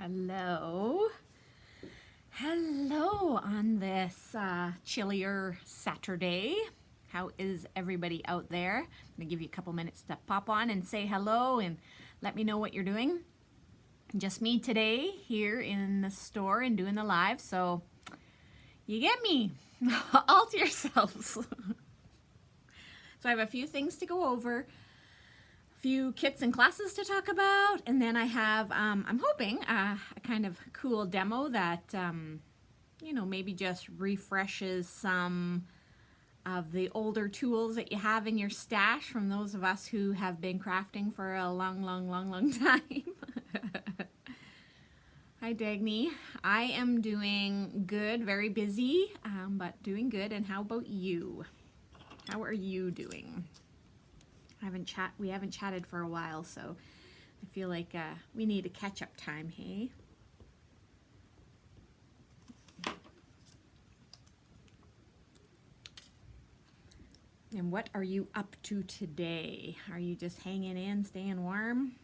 Hello. Hello on this chillier Saturday. How is everybody out there? I'm going to give you a couple minutes to pop on and say hello and let me know what you're doing. Just me today here in the store and doing the live, so you get me all to yourselves. So I have a few things to go over, few kits and classes to talk about, and then I have, I'm hoping, a kind of cool demo that, you know, maybe just refreshes some of the older tools that you have in your stash from those of us who have been crafting for a long time. Hi Dagny. I am doing good, very busy, but doing good. And how about you? How are you doing? We haven't chatted for a while, so I feel like we need a catch-up time, hey? And what are you up to today? Are you just hanging in, staying warm?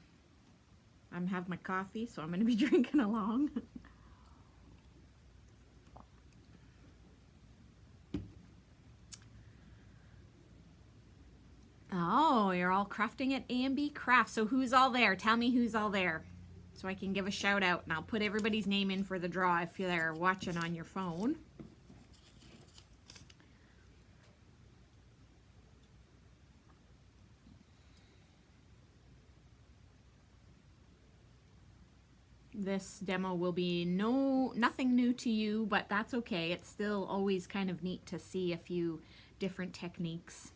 I'm having my coffee, so I'm going to be drinking along. Oh, you're all crafting at A&B Craft. So who's all there? Tell me who's all there so I can give a shout out, and I'll put everybody's name in for the draw if you're watching on your phone. This demo will be nothing new to you, but that's okay. It's still always kind of neat to see a few different techniques.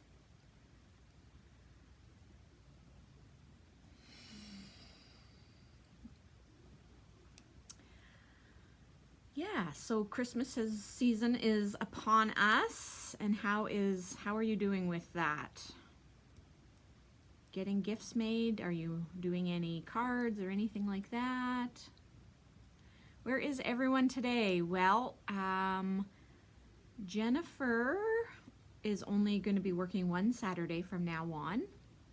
Yeah, so Christmas season is upon us, and how are you doing with that? Getting gifts made? Are you doing any cards or anything like that? Where is everyone today? Well, Jennifer is only going to be working one Saturday from now on.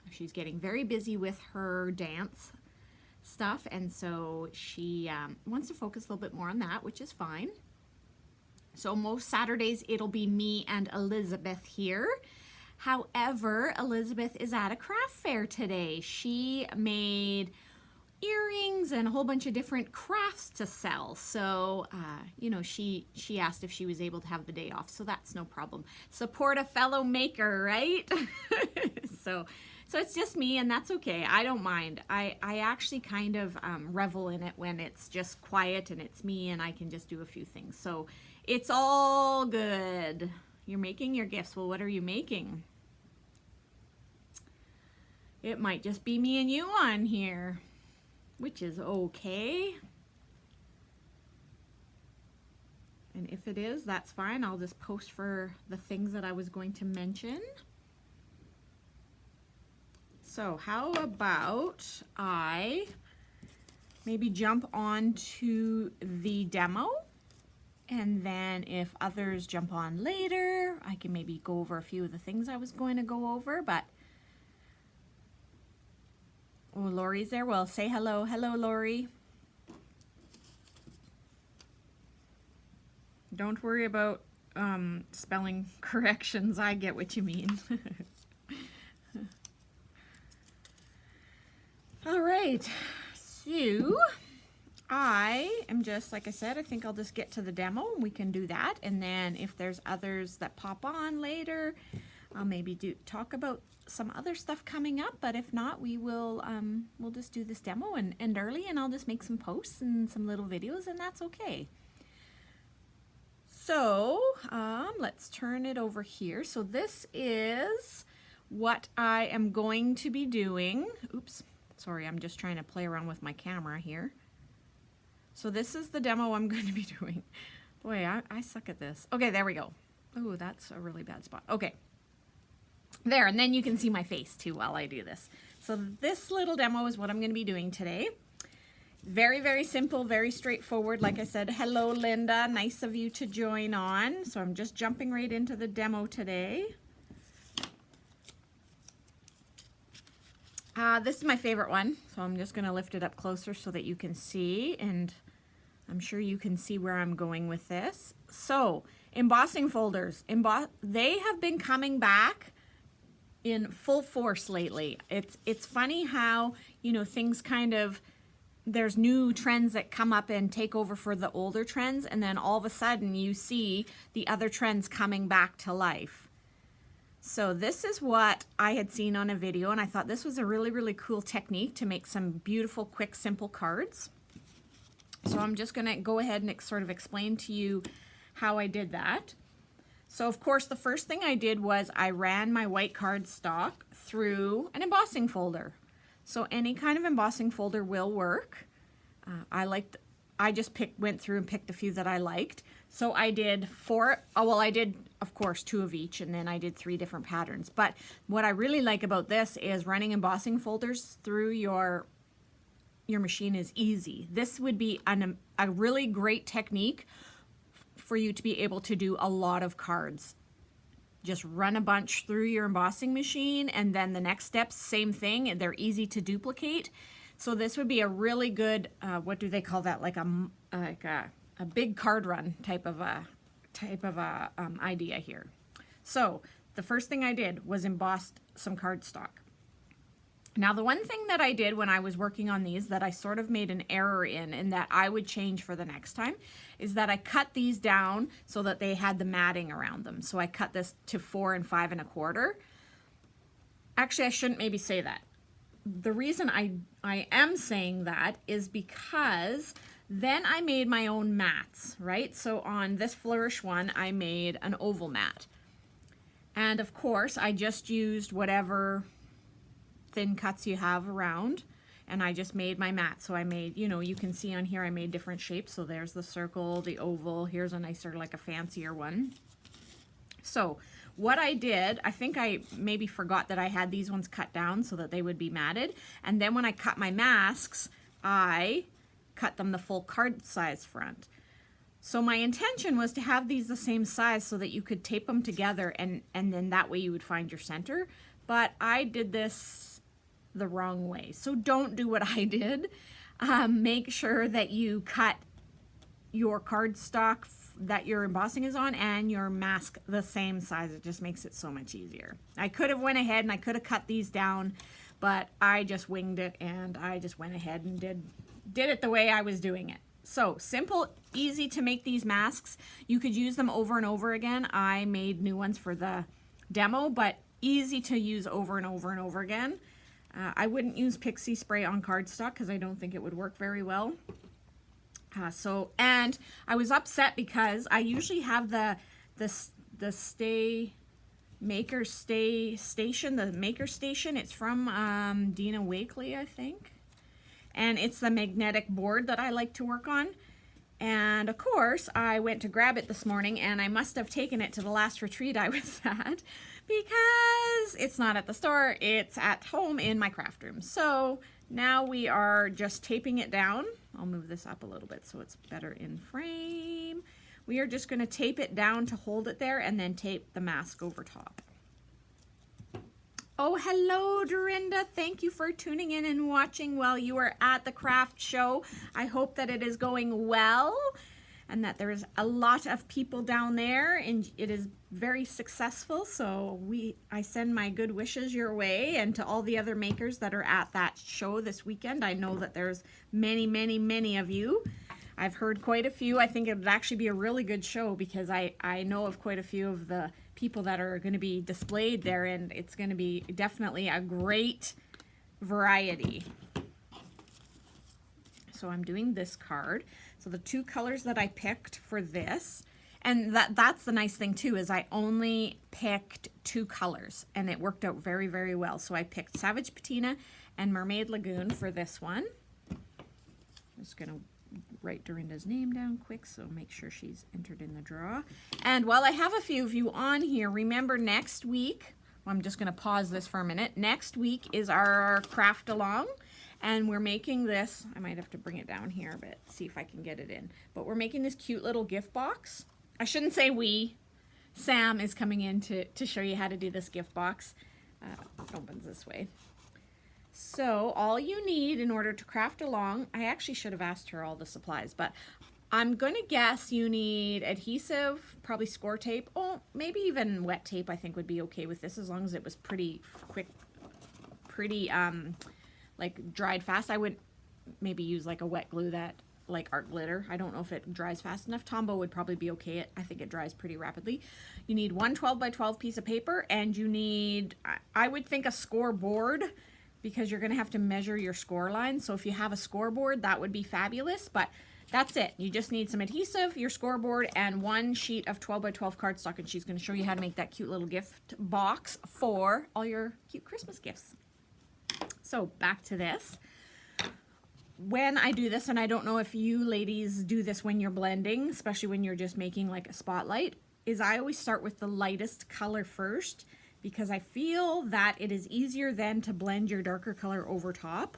She's getting very busy with her dance stuff, and so she wants to focus a little bit more on that, which is fine. So most Saturdays it'll be me and Elizabeth here. However, Elizabeth is at a craft fair today. She made earrings and a whole bunch of different crafts to sell. So, you know, she asked if she was able to have the day off, so that's no problem. Support a fellow maker, right? So it's just me, and that's okay. I don't mind. I actually kind of revel in it when it's just quiet and it's me and I can just do a few things. So it's all good. You're making your gifts. Well, what are you making? It might just be me and you on here, which is okay. And if it is, that's fine. I'll just post for the things that I was going to mention. So how about I maybe jump on to the demo, and then if others jump on later, I can maybe go over a few of the things I was going to go over. But oh, Lori's there. Well, say hello. Hello, Lori. Don't worry about spelling corrections. I get what you mean. All right, so I am just, like I said, I think I'll just get to the demo and we can do that. And then if there's others that pop on later, I'll maybe talk about some other stuff coming up. But if not, we'll just do this demo and end early, and I'll just make some posts and some little videos, and that's okay. So let's turn it over here. So this is what I am going to be doing. Oops. Sorry, I'm just trying to play around with my camera here. So this is the demo I'm going to be doing. Boy, I suck at this. Okay, there we go. Oh, that's a really bad spot. Okay. There, and then you can see my face too while I do this. So this little demo is what I'm going to be doing today. Very, very simple, very straightforward. Like I said, hello, Linda. Nice of you to join on. So I'm just jumping right into the demo today. This is my favorite one, so I'm just going to lift it up closer so that you can see, and I'm sure you can see where I'm going with this. So, embossing folders. They have been coming back in full force lately. It's funny how, you know, things kind of, there's new trends that come up and take over for the older trends, and then all of a sudden you see the other trends coming back to life. So this is what I had seen on a video, and I thought this was a really, really cool technique to make some beautiful, quick, simple cards. So I'm just gonna go ahead and sort of explain to you how I did that. So of course, the first thing I did was I ran my white cardstock through an embossing folder. So any kind of embossing folder will work. I just went through and picked a few that I liked. So I did I did, of course, 2 of each, and then I did 3 different patterns. But what I really like about this is running embossing folders through your machine is easy. This would be a really great technique for you to be able to do a lot of cards. Just run a bunch through your embossing machine, and then the next steps, same thing, and they're easy to duplicate. So this would be a really good, what do they call that? Like a big card run type of idea here. So the first thing I did was embossed some cardstock. Now the one thing that I did when I was working on these that I sort of made an error in, and that I would change for the next time, is that I cut these down so that they had the matting around them. So I cut this to 4 and 5 1/4. Actually, I shouldn't maybe say that. The reason I am saying that is because then I made my own mats, right? So on this Flourish one, I made an oval mat. And of course, I just used whatever thin cuts you have around, and I just made my mat. So I made, you know, you can see on here I made different shapes. So there's the circle, the oval, here's a nicer, like a fancier one. So what I did, I think I maybe forgot that I had these ones cut down so that they would be matted. And then when I cut my masks, I cut them the full card size front. So my intention was to have these the same size so that you could tape them together, and then that way you would find your center. But I did this the wrong way. So don't do what I did. Make sure that you cut your cardstock that your embossing is on and your mask the same size. It just makes it so much easier. I could have went ahead and I could have cut these down, but I just winged it, and I just went ahead and did it the way I was doing it. So simple, easy to make these masks. You could use them over and over again. I made new ones for the demo, but easy to use over and over and over again. I wouldn't use pixie spray on cardstock because I don't think it would work very well. And I was upset because I usually have the maker station. It's from Dina Wakely, I think. And it's the magnetic board that I like to work on. And of course, I went to grab it this morning, and I must have taken it to the last retreat I was at, because it's not at the store, it's at home in my craft room. So now we are just taping it down. I'll move this up a little bit so it's better in frame. We are just going to tape it down to hold it there, and then tape the mask over top. Oh, hello, Dorinda. Thank you for tuning in and watching while you are at the craft show. I hope that it is going well and that there's a lot of people down there and it is very successful. So I send my good wishes your way, and to all the other makers that are at that show this weekend. I know that there's many, many, many of you. I've heard quite a few. I think it would actually be a really good show because I know of quite a few of the people that are going to be displayed there, and it's going to be definitely a great variety. So I'm doing this card. So the 2 colors that I picked for this, and that's the nice thing too, is I only picked 2 colors, and it worked out very, very well. So I picked Savage Patina and Mermaid Lagoon for this one. I'm just going to write Dorinda's name down quick, so make sure she's entered in the draw. And while I have a few of you on here, remember next week, well, I'm just going to pause this for a minute. Next week is our craft along, and we're making this, I might have to bring it down here a bit, see if I can get it in, but we're making this cute little gift box. I shouldn't say we. Sam is coming in to show you how to do this gift box. It opens this way. So all you need in order to craft along, I actually should have asked her all the supplies, but I'm going to guess you need adhesive, probably score tape. Oh, maybe even wet tape I think would be okay with this, as long as it was pretty quick, pretty like dried fast. I would maybe use like a wet glue that like art glitter. I don't know if it dries fast enough. Tombow would probably be okay. I think it dries pretty rapidly. You need one 12 by 12 piece of paper, and you need, I would think, a scoreboard, because you're going to have to measure your score line. So if you have a scoreboard, that would be fabulous, but that's it. You just need some adhesive, your scoreboard, and one sheet of 12 by 12 cardstock, and she's going to show you how to make that cute little gift box for all your cute Christmas gifts. So back to this. When I do this, and I don't know if you ladies do this when you're blending, especially when you're just making like a spotlight, is I always start with the lightest color first, because I feel that it is easier then to blend your darker color over top.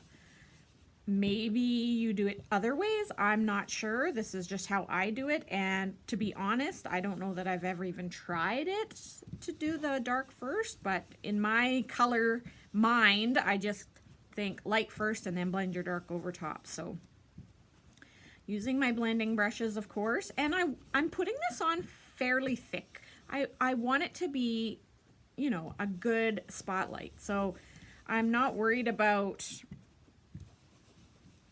Maybe you do it other ways, I'm not sure. This is just how I do it, and to be honest, I don't know that I've ever even tried it to do the dark first, but in my color mind, I just think light first and then blend your dark over top. So using my blending brushes, of course, and I'm putting this on fairly thick. I want it to be, you know, a good spotlight. So I'm not worried about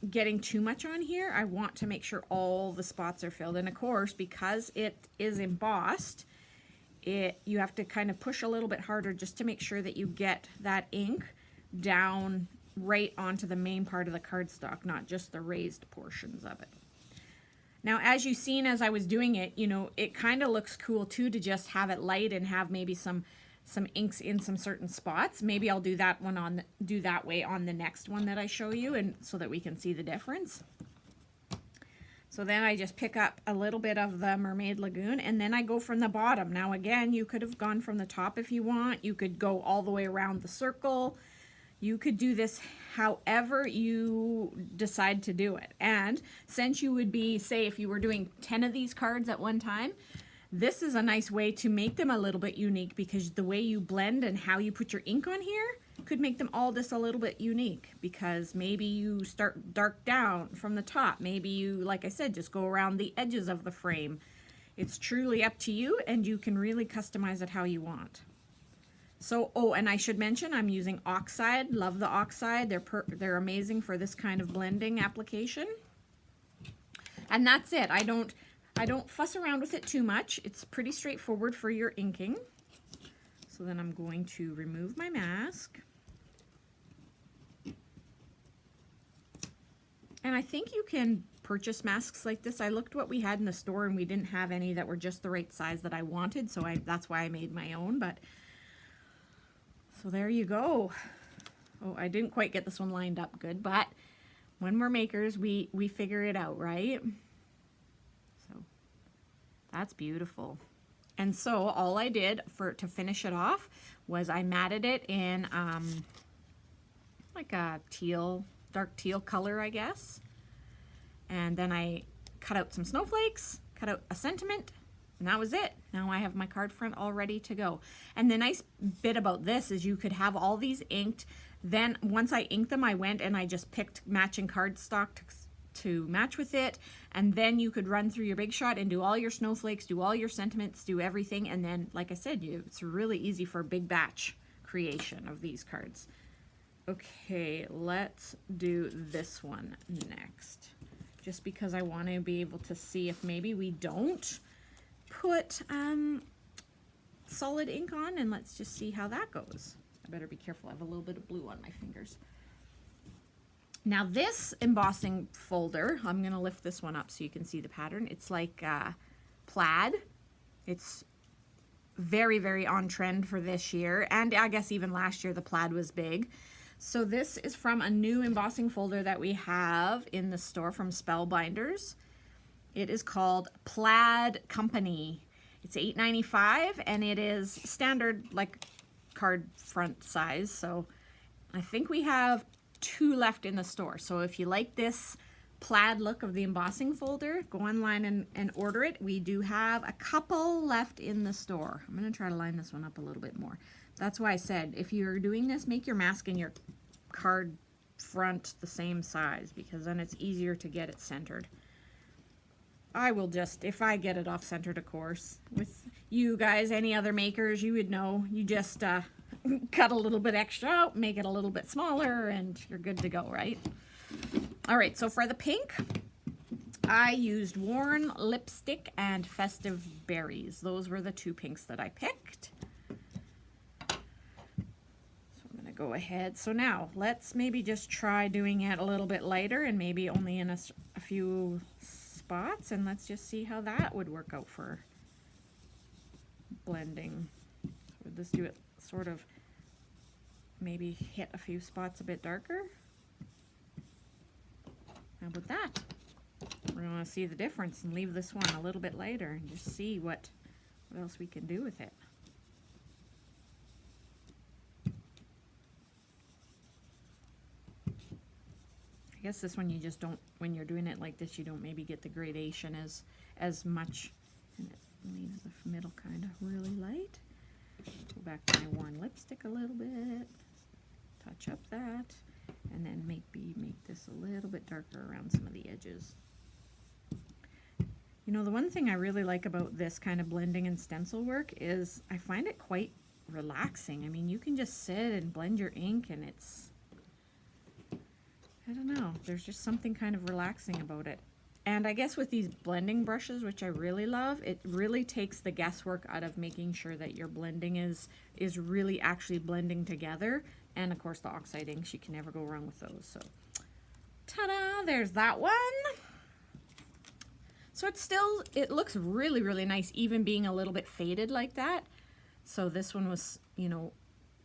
getting too much on here. I want to make sure all the spots are filled. And of course, because it is embossed, you have to kind of push a little bit harder just to make sure that you get that ink down right onto the main part of the cardstock, not just the raised portions of it. Now, as you've seen as I was doing it, you know, it kind of looks cool too to just have it light and have maybe some inks in some certain spots. Maybe I'll do that one do that way on the next one that I show you, and so that we can see the difference. So then I just pick up a little bit of the Mermaid Lagoon, and then I go from the bottom. Now again, you could have gone from the top if you want. You could go all the way around the circle. You could do this however you decide to do it. And since you would be, say, if you were doing 10 of these cards at one time, this is a nice way to make them a little bit unique, because the way you blend and how you put your ink on here could make them all just a little bit unique, because maybe you start dark down from the top. Maybe you, like I said, just go around the edges of the frame. It's truly up to you, and you can really customize it how you want. So, oh, and I should mention I'm using Oxide. Love the Oxide. They're amazing for this kind of blending application. And that's it. I don't fuss around with it too much. It's pretty straightforward for your inking. So then I'm going to remove my mask. And I think you can purchase masks like this. I looked what we had in the store, and we didn't have any that were just the right size that I wanted, so that's why I made my own. But so there you go. Oh, I didn't quite get this one lined up good, but when we're makers, we figure it out, right? So that's beautiful. And so all I did to finish it off was I matted it in like a dark teal color, I guess. And then I cut out some snowflakes, cut out a sentiment, and that was it. Now I have my card front all ready to go. And the nice bit about this is you could have all these inked. Then once I inked them, I went and I just picked matching cardstock to match with it. And then you could run through your Big Shot and do all your snowflakes, do all your sentiments, do everything. And then, like I said, it's really easy for a big batch creation of these cards. Okay, let's do this one next. Just because I want to be able to see if maybe we don't put solid ink on, and let's just see how that goes. I better be careful. I have a little bit of blue on my fingers. Now this embossing folder, I'm going to lift this one up so you can see the pattern. It's like plaid. It's very, very on trend for this year, and I guess even last year the plaid was big. So this is from a new embossing folder that we have in the store from Spellbinders. It is called Plaid Company. It's $8.95, and it is standard like card front size. So I think we have 2 left in the store. So if you like this plaid look of the embossing folder, go online and order it. We do have a couple left in the store. I'm going to try to line this one up a little bit more. That's why I said if you're doing this, make your mask and your card front the same size, because then it's easier to get it centered. I will just, if I get it off centered, of course, with you guys, any other makers, you would know, you just cut a little bit extra out, make it a little bit smaller, and you're good to go, right? All right, so for the pink, I used Worn Lipstick and Festive Berries. Those were the two pinks that I picked. So I'm gonna go ahead. So now let's maybe just try doing it a little bit lighter and maybe only in a few spots, and let's just see how that would work out for blending. So let's do it sort of, maybe hit a few spots a bit darker. How about that? We're going to see the difference and leave this one a little bit lighter and just see what else we can do with it. I guess this one you just don't, when you're doing it like this, you don't maybe get the gradation as much, and it leaves the middle kind of really light. Go back to my Worn Lipstick a little bit, touch up that, and then maybe make this a little bit darker around some of the edges. You know, the one thing I really like about this kind of blending and stencil work is I find it quite relaxing. I mean, you can just sit and blend your ink, and it's, I don't know, there's just something kind of relaxing about it. And I guess with these blending brushes, which I really love, it really takes the guesswork out of making sure that your blending is really actually blending together. And of course the oxide inks, you can never go wrong with those. So ta-da, there's that one. So it looks really, really nice, even being a little bit faded like that. So this one was, you know,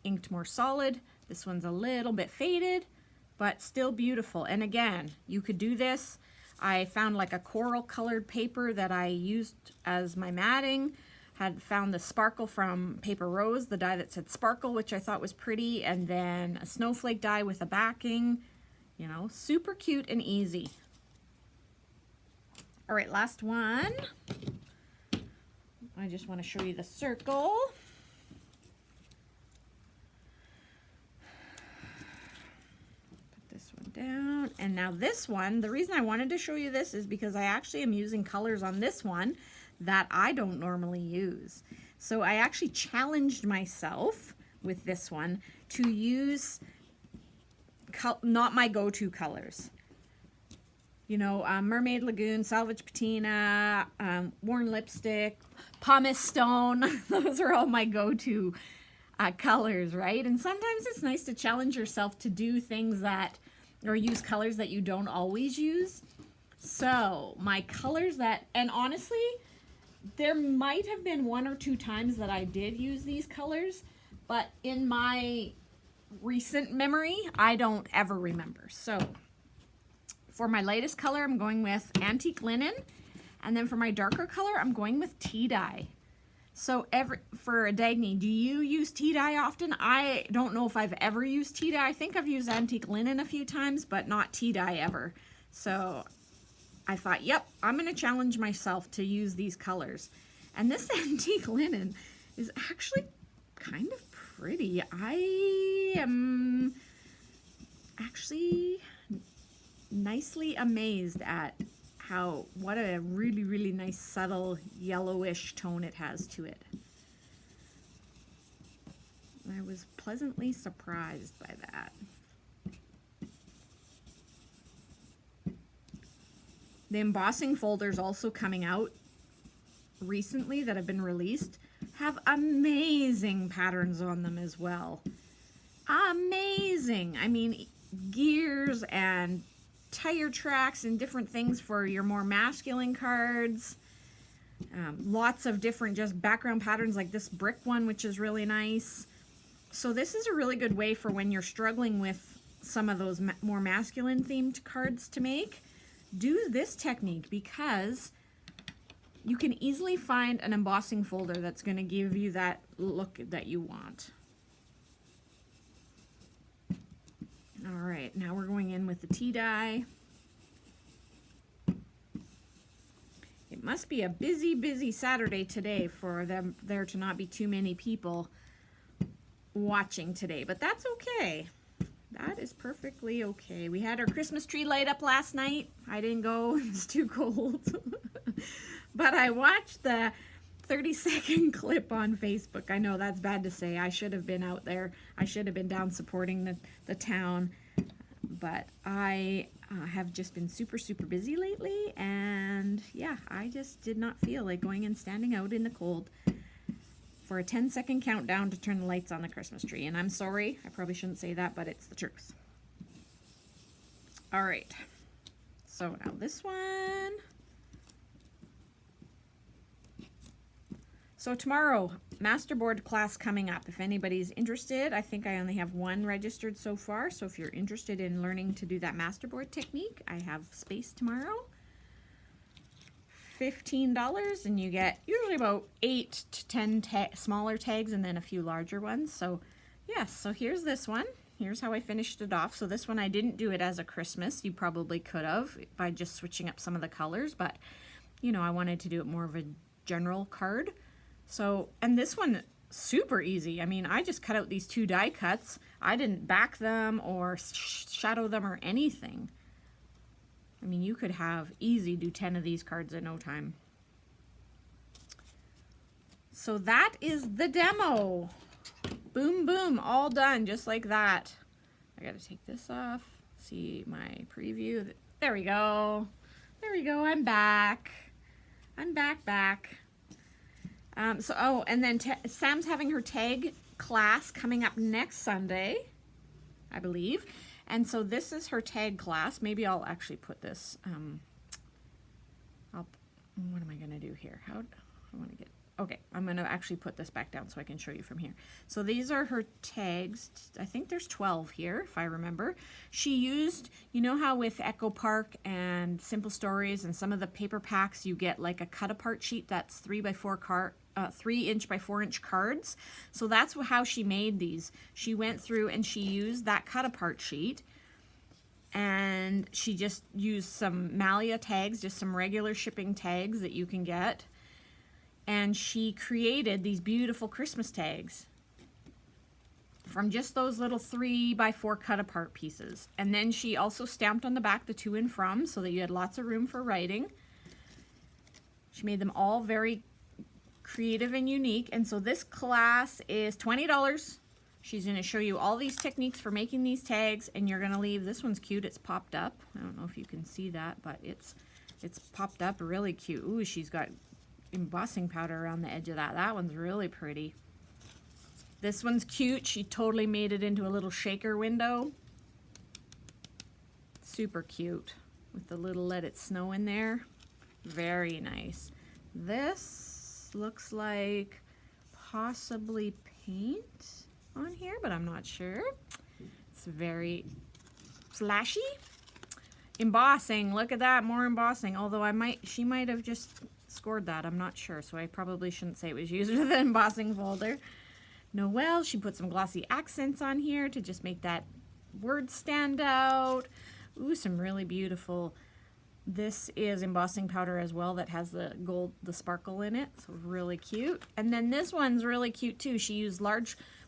inked more solid. This one's a little bit faded, but still beautiful. And again, you could do this. I found like a coral colored paper that I used as my matting. Had found the sparkle from Paper Rose, the die that said sparkle, which I thought was pretty. And then a snowflake die with a backing, you know, super cute and easy. All right, last one. I just want to show you the circle. Put this one down. And now this one, the reason I wanted to show you this is because I actually am using colors on this one that I don't normally use. So I actually challenged myself with this one to use not my go-to colors. You know, Mermaid Lagoon, Salvage Patina, Worn Lipstick, Pumice Stone. Those are all my go-to colors, right? And sometimes it's nice to challenge yourself to do things that, or use colors that you don't always use. So my colors that, and honestly, there might have been 1 or 2 times that I did use these colors, but in my recent memory, I don't ever remember. So for my lightest color, I'm going with Antique Linen. And then for my darker color, I'm going with tea dye. So for a Dagny, do you use tea dye often? I don't know if I've ever used tea dye. I think I've used Antique Linen a few times, but not tea dye ever. So I thought, yep, I'm going to challenge myself to use these colors. And this Antique Linen is actually kind of pretty. I am actually nicely amazed at what a really, really nice subtle yellowish tone it has to it. I was pleasantly surprised by that. The embossing folders also coming out recently that have been released have amazing patterns on them as well. Amazing. I mean, gears and tire tracks and different things for your more masculine cards. Lots of different just background patterns like this brick one, which is really nice. So this is a really good way for when you're struggling with some of those more masculine themed cards to make. Do this technique because you can easily find an embossing folder that's going to give you that look that you want. All right, now we're going in with the tea dye. It must be a busy, busy Saturday today for there to not be too many people watching today, but that's okay. That is perfectly okay. We had our Christmas tree light up last night. I didn't go, it was too cold. But I watched the 30-second clip on Facebook. I know that's bad to say. I should have been out there. I should have been down supporting the town. But I have just been super, super busy lately. And yeah, I just did not feel like going and standing out in the cold for a 10-second countdown to turn the lights on the Christmas tree. And I'm sorry, I probably shouldn't say that, but it's the truth. All right, so now this one. So tomorrow, masterboard class coming up. If anybody's interested, I think I only have one registered so far. So if you're interested in learning to do that masterboard technique, I have space tomorrow. $15, and you get usually about 8 to 10 smaller tags and then a few larger ones. So yes, so here's this one. Here's how I finished it off. So this one I didn't do it as a Christmas. You probably could have by just switching up some of the colors, but you know, I wanted to do it more of a general card. So, and this one, super easy. I mean, I just cut out these 2 die cuts. I didn't back them or shadow them or anything. I mean, you could have easy do 10 of these cards in no time. So that is the demo. Boom, boom, all done just like that. I gotta take this off. See my preview. There we go. There we go, I'm back. I'm back. Oh, and then Sam's having her tag class coming up next Sunday, I believe. And so this is her tag class. Maybe I'll actually put this, what am I gonna do here? Okay, I'm gonna actually put this back down so I can show you from here. So these are her tags. I think there's 12 here, if I remember. She used, you know how with Echo Park and Simple Stories and some of the paper packs, you get like a cut apart sheet that's 3 inch by 4 inch cards. So that's how she made these. She went through and she used that cut apart sheet, and she just used some Malia tags, just some regular shipping tags that you can get. And she created these beautiful Christmas tags from just those little 3 by 4 cut apart pieces. And then she also stamped on the back the to and from so that you had lots of room for writing. She made them all very creative and unique. And so this class is $20. She's going to show you all these techniques for making these tags, and you're going to leave. This one's cute. It's popped up. I don't know if you can see that, but it's popped up really cute. Ooh, she's got embossing powder around the edge of that. That one's really pretty. This one's cute. She totally made it into a little shaker window. Super cute with the little Let It Snow in there. Very nice. This looks like possibly paint on here, but I'm not sure. It's very flashy. Embossing, look at that, more embossing. Although she might have just scored that, I'm not sure, so I probably shouldn't say it was used with the embossing folder. Noel, she put some glossy accents on here to just make that word stand out. Ooh, some really beautiful. This is embossing powder as well that has the gold, the sparkle in it, so really cute. And then this one's really cute too. She used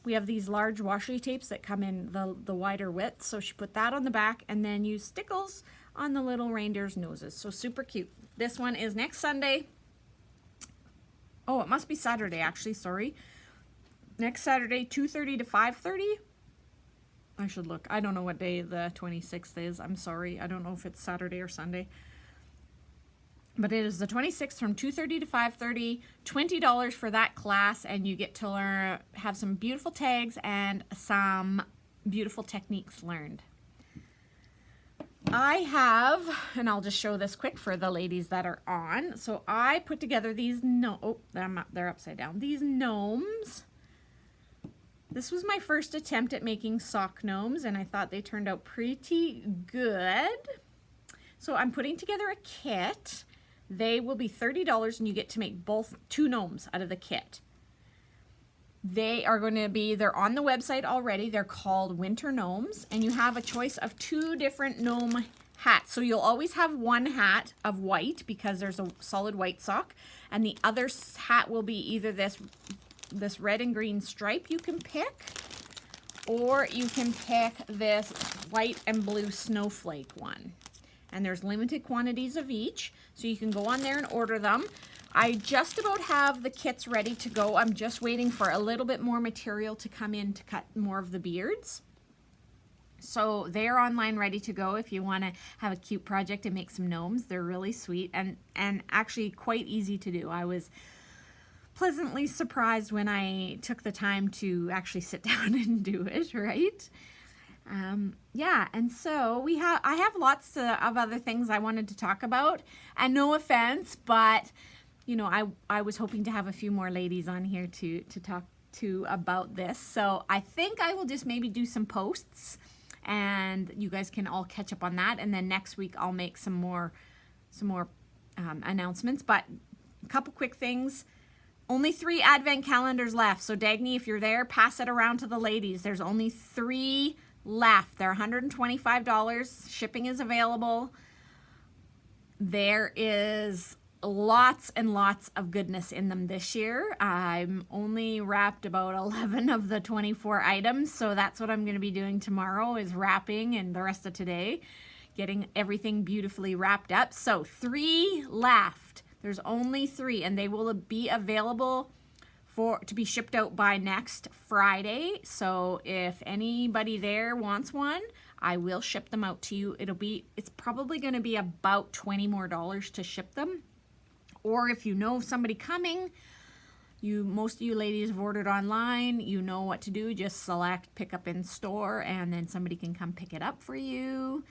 we have these large washi tapes that come in the wider width, so she put that on the back and then used stickles on the little reindeer's noses. So super cute. This one is next Sunday. Oh, it must be Saturday actually, sorry. Next Saturday, 2:30 to 5:30. I should look. I don't know what day the 26th is. I'm sorry. I don't know if it's Saturday or Sunday. But it is the 26th from 2:30 to 5:30. $20 for that class, and you get to have some beautiful tags and some beautiful techniques learned. I have, and I'll just show this quick for the ladies that are on. So I put together these, they're upside down. These gnomes. This was my first attempt at making sock gnomes, and I thought they turned out pretty good. So I'm putting together a kit. They will be $30, and you get to make two gnomes out of the kit. They're on the website already. They're called Winter Gnomes, and you have a choice of 2 different gnome hats. So you'll always have one hat of white because there's a solid white sock, and the other hat will be either this red and green stripe you can pick, or you can pick this white and blue snowflake one. And there's limited quantities of each, so you can go on there and order them. I just about have the kits ready to go. I'm just waiting for a little bit more material to come in to cut more of the beards. So they're online ready to go if you want to have a cute project and make some gnomes. They're really sweet and actually quite easy to do. I was pleasantly surprised when I took the time to actually sit down and do it, right? Yeah, and so I have lots of other things I wanted to talk about, and no offense, but you know, I was hoping to have a few more ladies on here to talk to about this. So I think I will just maybe do some posts, and you guys can all catch up on that, and then next week I'll make some more announcements. But a couple quick things. Only 3 advent calendars left, so Dagny, if you're there, pass it around to the ladies. There's only 3 left. They're $125. Shipping is available. There is lots and lots of goodness in them this year. I'm only wrapped about 11 of the 24 items, so that's what I'm going to be doing tomorrow, is wrapping, and the rest of today getting everything beautifully wrapped up. So 3 left. There's only 3, and they will be available to be shipped out by next Friday. So if anybody there wants one, I will ship them out to you. It's probably going to be about $20 more to ship them. Or if you know somebody coming, most of you ladies have ordered online, you know what to do. Just select pick up in store, and then somebody can come pick it up for you.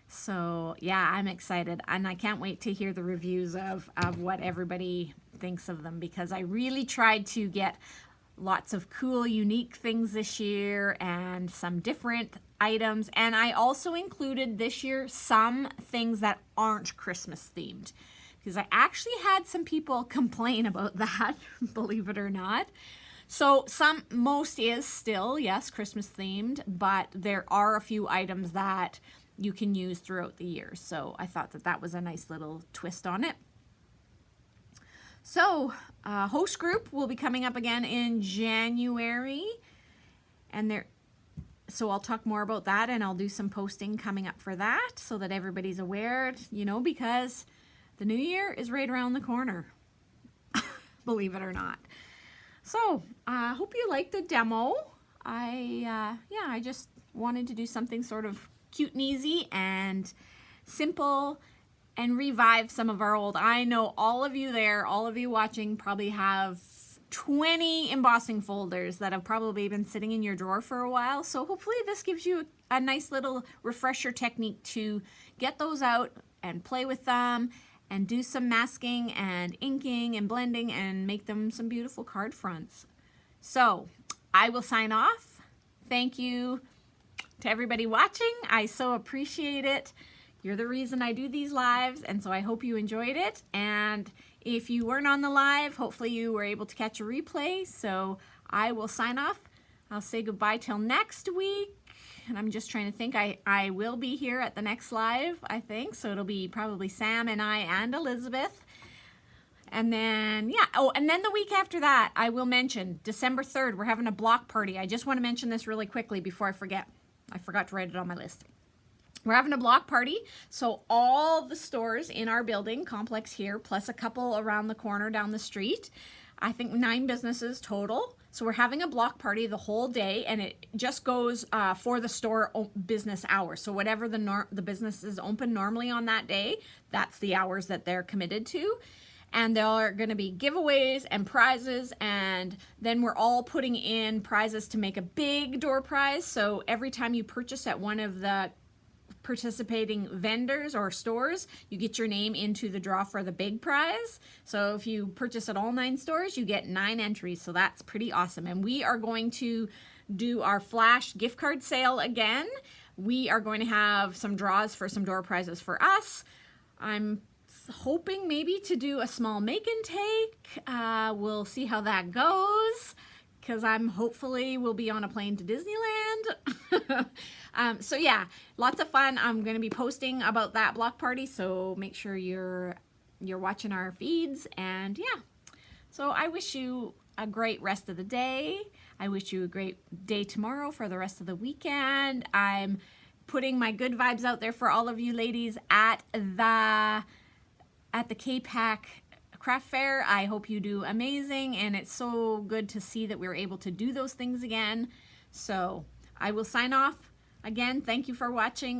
So yeah, I'm excited, and I can't wait to hear the reviews of what everybody thinks of them, because I really tried to get lots of cool, unique things this year and some different items. And I also included this year some things that aren't Christmas themed, because I actually had some people complain about that, believe it or not. So most is still, yes, Christmas themed, but there are a few items that you can use throughout the year. So I thought that was a nice little twist on it. So host group will be coming up again in January, and so I'll talk more about that, and I'll do some posting coming up for that so that everybody's aware, you know, because the new year is right around the corner, believe it or not. So I hope you liked the demo. I just wanted to do something sort of cute and easy and simple, and revive some of our old. I know all of you watching probably have 20 embossing folders that have probably been sitting in your drawer for a while. So hopefully this gives you a nice little refresher technique to get those out and play with them and do some masking and inking and blending and make them some beautiful card fronts. So I will sign off. Thank you to everybody watching. I so appreciate it. You're the reason I do these lives, and so I hope you enjoyed it. And if you weren't on the live, hopefully you were able to catch a replay. So I will sign off. I'll say goodbye till next week. And I'm just trying to think. I will be here at the next live, I think. So it'll be probably Sam and I and Elizabeth. And then, yeah. Oh, and then the week after that, I will mention December 3rd, we're having a block party. I just want to mention this really quickly before I forget. I forgot to write it on my list. We're having a block party, so all the stores in our building complex here, plus a couple around the corner down the street, I think 9 businesses total. So we're having a block party the whole day, and it just goes for the store business hours. So whatever the business is open normally on that day, that's the hours that they're committed to. And there are going to be giveaways and prizes, and then we're all putting in prizes to make a big door prize. So every time you purchase at one of the participating vendors or stores, you get your name into the draw for the big prize. So if you purchase at all 9 stores, you get 9 entries. So that's pretty awesome. And we are going to do our flash gift card sale again. We are going to have some draws for some door prizes for us. I'm hoping maybe to do a small make and take. We'll see how that goes, because hopefully we'll be on a plane to Disneyland. So yeah, lots of fun. I'm going to be posting about that block party, so make sure you're watching our feeds. And yeah, so I wish you a great rest of the day. I wish you a great day tomorrow for the rest of the weekend. I'm putting my good vibes out there for all of you ladies at the K-Pac craft fair. I hope you do amazing, and it's so good to see that we were able to do those things again. So I will sign off. Again, thank you for watching.